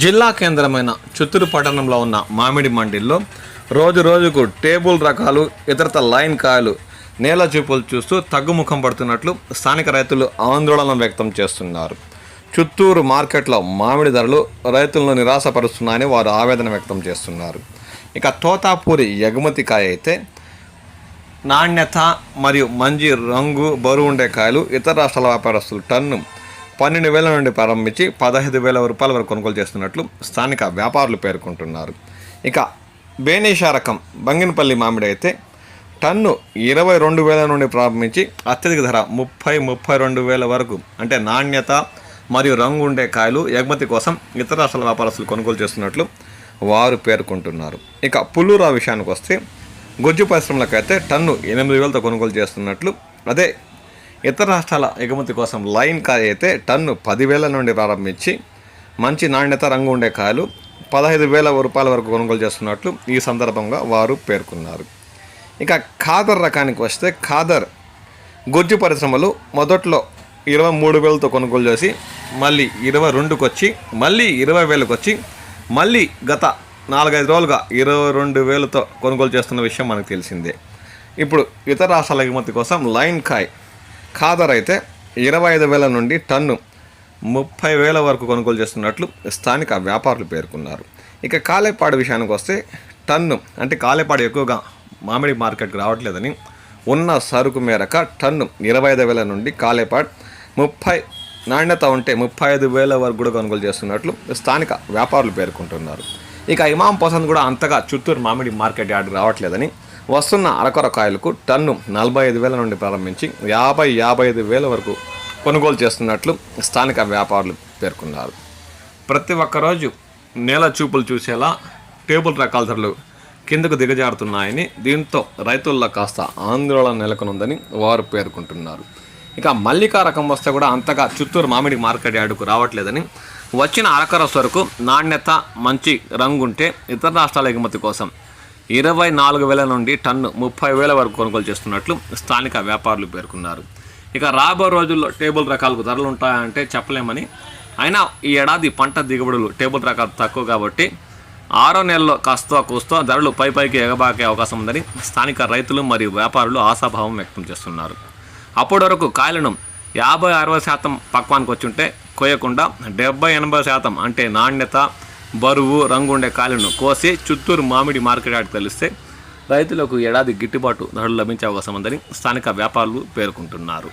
జిల్లా కేంద్రమైన చిత్తూరు పట్టణంలో ఉన్న మామిడి మండీల్లో రోజు రోజుకు టేబుల్ రకాలు ఇతరత లైన్ కాయలు నేల చూపులు చూస్తూ తగ్గుముఖం పడుతున్నట్లు స్థానిక రైతులు ఆందోళన వ్యక్తం చేస్తున్నారు. చిత్తూరు మార్కెట్లో మామిడి ధరలు రైతులను నిరాశపరుస్తున్నాయని వారు ఆవేదన వ్యక్తం చేస్తున్నారు. ఇక తోతాపూరి ఎగుమతి కాయ అయితే నాణ్యత మరియు మంచి రంగు బరువు ఉండే కాయలు ఇతర రాష్ట్రాల వ్యాపారస్తులు టన్ను 12,000 నుండి ప్రారంభించి 15,000 రూపాయల వరకు కొనుగోలు చేస్తున్నట్లు స్థానిక వ్యాపారులు పేర్కొంటున్నారు. ఇక బేనీషా రకం బంగినపల్లి మామిడి అయితే టన్ను 22,000 నుండి ప్రారంభించి అత్యధిక ధర 32,000 వరకు అంటే నాణ్యత మరియు రంగు ఉండే కాయలు ఎగుమతి కోసం ఇతర రాష్ట్రాల వ్యాపారస్తులు కొనుగోలు చేస్తున్నట్లు వారు పేర్కొంటున్నారు. ఇక పుల్లూరా విషయానికి వస్తే గుజ్జు పరిశ్రమలకైతే టన్ను 8,000తో కొనుగోలు చేస్తున్నట్లు, అదే ఇతర రాష్ట్రాల ఎగుమతి కోసం లైన్ కాయ అయితే టన్ను 10,000 నుండి ప్రారంభించి మంచి నాణ్యత రంగు ఉండే కాయలు 15,000 రూపాయల వరకు కొనుగోలు చేస్తున్నట్లు ఈ సందర్భంగా వారు పేర్కొన్నారు. ఇక ఖాదర్ రకానికి వస్తే ఖాదర్ గుజ్జు పరిశ్రమలు మొదట్లో 23,000తో కొనుగోలు చేసి మళ్ళీ 22కి వచ్చి మళ్ళీ 20,000కి వచ్చి మళ్ళీ గత 4-5 రోజులుగా 22,000తో కొనుగోలు చేస్తున్న విషయం మనకు తెలిసిందే. ఇప్పుడు ఇతర రాష్ట్రాల ఎగుమతి కోసం లైన్ కాయ్ ఖాదర్ అయితే 25,000 నుండి టన్ను 30,000 వరకు కొనుగోలు చేస్తున్నట్లు స్థానిక వ్యాపారులు పేర్కొన్నారు. ఇక కాలేపాడు విషయానికి వస్తే టన్ను అంటే కాలేపాడు ఎక్కువగా మామిడి మార్కెట్కి రావట్లేదని ఉన్న సరుకు మేరకు టన్ను 25,000 నుండి కాలేపాడు 30 నాణ్యత ఉంటే 35,000 వరకు కూడా కొనుగోలు చేస్తున్నట్లు స్థానిక వ్యాపారులు పేర్కొంటున్నారు. ఇక ఇమాం పసంద్ కూడా అంతగా చిత్తూరు మామిడి మార్కెట్ యార్డ్కి రావట్లేదని వస్తున్న అరకొర కాయలకు టన్ను 45,000 నుండి ప్రారంభించి 55,000 వరకు కొనుగోలు చేస్తున్నట్లు స్థానిక వ్యాపారులు పేర్కొన్నారు. ప్రతి ఒక్కరోజు నేల చూపులు చూసేలా టేబుల్ రకాల ధరలు కిందకు దిగజారుతున్నాయని, దీంతో రైతుల్లో కాస్త ఆందోళన నెలకొనుందని వారు పేర్కొంటున్నారు. ఇక మల్లికా రకం వస్తే కూడా అంతగా చిత్తూరు మామిడి మార్కెట్ యార్డుకు రావట్లేదని, వచ్చిన అరకొర సరుకు నాణ్యత మంచి రంగుంటే ఇతర రాష్ట్రాల ఎగుమతి కోసం 24,000 నుండి టన్ను 30,000 వరకు కొనుగోలు చేస్తున్నట్లు స్థానిక వ్యాపారులు పేర్కొన్నారు. ఇక రాబో రోజుల్లో టేబుల్ రకాలకు ధరలు ఉంటాయంటే చెప్పలేమని, అయినా ఈ ఏడాది పంట దిగుబడులు టేబుల్ రకాలు తక్కువ కాబట్టి 6వ నెలలో కాస్త కూస్తో ధరలు పైకి ఎగబాకే అవకాశం ఉందని స్థానిక రైతులు మరియు వ్యాపారులు ఆశాభావం వ్యక్తం చేస్తున్నారు. అప్పటి వరకు కాయలను 50-60% పక్వానికి వచ్చుంటే కోయకుండా 70-80% అంటే నాణ్యత బరువు రంగు ఉండే కాయలను కోసి చిత్తూరు మామిడి మార్కెట్ యార్డ్కి తెలిస్తే రైతులకు ఏడాది గిట్టుబాటు ధరలు లభించే అవకాశం ఉందని స్థానిక వ్యాపారులు పేర్కొంటున్నారు.